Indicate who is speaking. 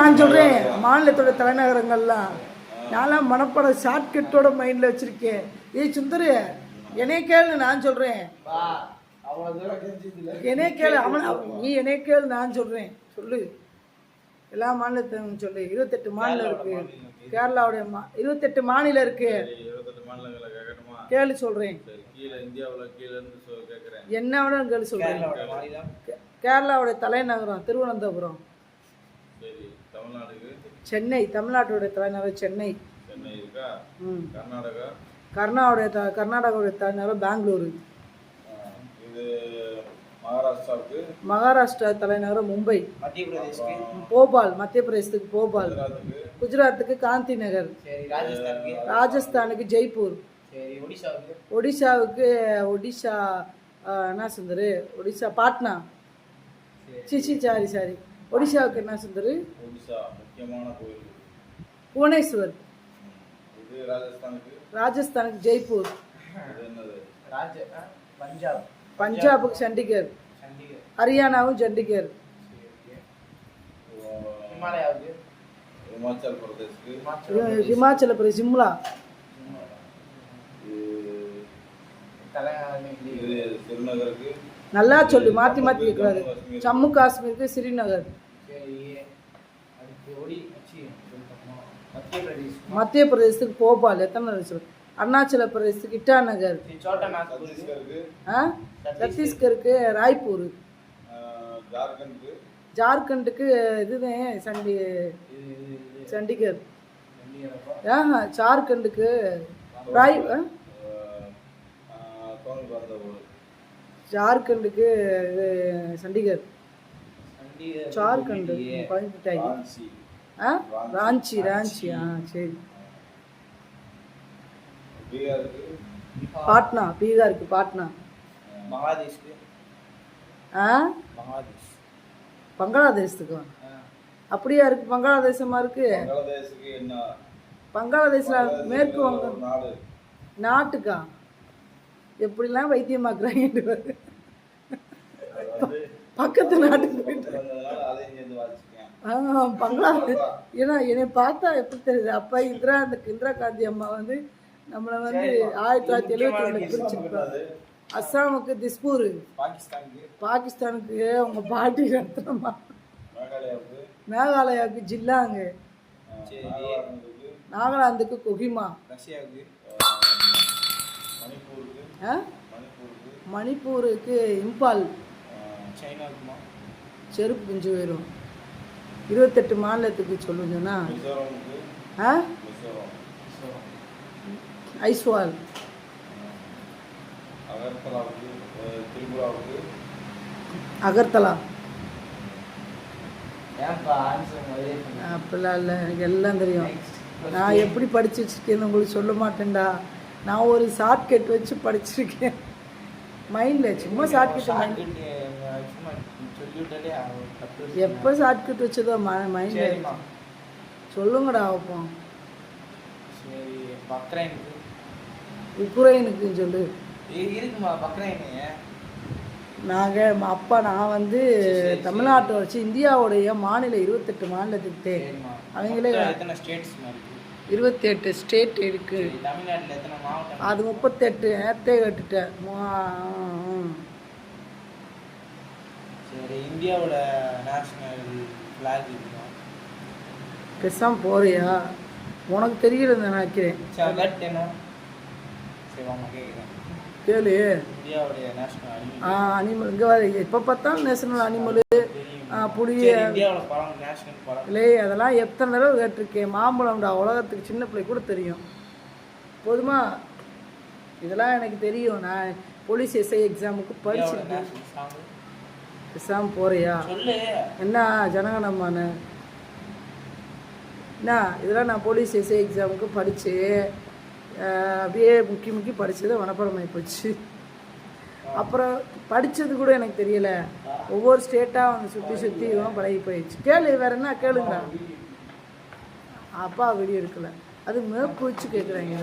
Speaker 1: நான் சொல்கிறேன் மாநிலத்தோட தலைநகரங்கள்லாம் நான்லாம் மனப்பட ஷார்ட்கட்டோட மைண்டில் வச்சுருக்கேன். சுந்தரு என்னைய கேளு, நான் சொல்கிறேன். என்னைய கேளு, நீ என்னைய கேளு, நான் சொல்கிறேன். சொல்லு, எல்லா மாநிலத்தையும் சொல்லு. 28 மாநிலம் இருக்கு. கேரளாவுடைய 28 மாநிலம் இருக்கு. கேளு சொல்கிறேன். என்ன வேணா கேளு சொல்கிறேன். கேரளாவுடைய தலைநகரம் திருவனந்தபுரம். சென்னை, தமிழ்நாட்டோட தலைநகரம் சென்னை. கர்நாடகாவுடைய தலைநகரம் பெங்களூரு. மகாராஷ்டிரா தலைநகரம் மும்பை. போபால், மத்திய பிரதேசத்துக்கு போபால். குஜராத்துக்கு காந்தி நகர். ராஜஸ்தானுக்கு ஜெய்ப்பூர். ஒடிசாவுக்கு என்ன சுந்தரு, ஒடிசா பாட்னா. சாரி ஒடிசாவுக்கு என்ன சுந்தரு, புவனேஸ்வர். ராஜஸ்தானுக்கு ஜெய்ப்பூர். பஞ்சாபுக்கு சண்டிகர். ஹரியானாவும் சண்டிகர். ஹிமாச்சல பிரதேஷ் சிம்லா. நல்லா சொல்லு, மாற்றி மாற்றி கேட்கறாரு. ஜம்மு காஷ்மீருக்கு ஸ்ரீநகர். மத்திய பிரதேசத்துக்கு போபால். எத்தனை சொல்லு. அருணாச்சல பிரதேசத்துக்கு இட்டாநகர். சத்தீஸ்கருக்கு ராய்ப்பூர். ஜார்க்கண்டுக்கு இதுதான் சண்டிகர். ஜார்க்கண்டுக்கு ஜார்க்கண்டுக்கு சண்டிகர். ஜார்க்கண்டு ராஞ்சி. சரி. பாட்னா, பீகாருக்கு பாட்னா. பங்களாதேஷத்துக்கு அப்படியா இருக்கு? பங்களாதேசமா இருக்கு. பங்களாதேஷ்ல மேற்கு வங்கம் நாட்டுக்கா எப்படிலாம் வைத்தியமாக்குறாங்க. பக்கத்து நாட்டுக்கு போயிட்டு பங்களாதேஷ். ஏன்னா என்னை பார்த்தா எப்படி தெரியுது, அப்போ இந்திரா காந்தி அம்மா வந்து நம்மளை வந்து 1972 பிரிச்சிருப்பாங்க. அஸ்ஸாமுக்கு திஸ்பூர். பாகிஸ்தானுக்கு அவங்க பாட்டி ரத்னமா. மேகாலயாவுக்கு ஜில்லாங்க. நாகாலாந்துக்கு கொஹிமா. மணிப்பூருக்கு இம்பால். செருப்பு பிஞ்சு போயிடும். 28 மாநிலத்துக்கு சொல்லுங்கன்னா ஐஸ்வால். அகர்தலா. அப்படிலாம் இல்லை, எனக்கு எல்லாம் தெரியும். நான் எப்படி படிச்சு வச்சிருக்கேன்னு உங்களுக்கு சொல்ல மாட்டேன்டா. நான் ஒரு ஷார்ட்கட் வச்சு படிச்சிருக்கேன் மைண்டில். சும்மா ஷார்ட்கட் எப்போ ஷார்ட்கட் வச்சதோ மைண்டில். சொல்லுங்கடா வைப்போம். உக்ரைனுக்கு சொல்லு. நான் வந்து தமிழ்நாட்டை வச்சு இந்தியாவுடைய மாநில 28 மாநிலத்துக்கு அவங்களே 28 ஸ்டேட் இருக்கு. அது 38 நேரத்தே கேட்டுட்டேன்.
Speaker 2: இந்தியாவோட நேஷனல் ஃபிளாக்
Speaker 1: பேசாம போறியா? உனக்கு தெரியல நினைக்கிறேன். கேளு. அனிமல் இங்கே வர எப்போ பார்த்தாலும் நேஷனல் அனிமலு புளி இல்லை, அதெல்லாம் எத்தனை தடவை கேட்டிருக்கேன். மாம்பழம்டா உலகத்துக்கு சின்ன பிள்ளை கூட தெரியும். போதுமா? இதெல்லாம் எனக்கு தெரியும். நான் போலீஸ் எஸ்ஐ எக்ஸாமுக்கு படிச்சிருக்கேன். பேசாமல் போறியா? என்ன ஜனகணமான என்ன இதெல்லாம் நான் போலீஸ் எஸ்ஐ எக்ஸாமுக்கு படித்து அப்படியே முக்கி படித்தது வனப்பரமாகி போச்சு. அப்புறம் படித்தது கூட எனக்கு தெரியலை. ஒவ்வொரு ஸ்டேட்டாக வந்து சுற்றி பழகி போயிடுச்சு. கேளு, வேறு என்ன கேளுங்க. அப்பா வீடியோ எடுக்கலை, அது மேப்பு வச்சு கேட்குறாங்க.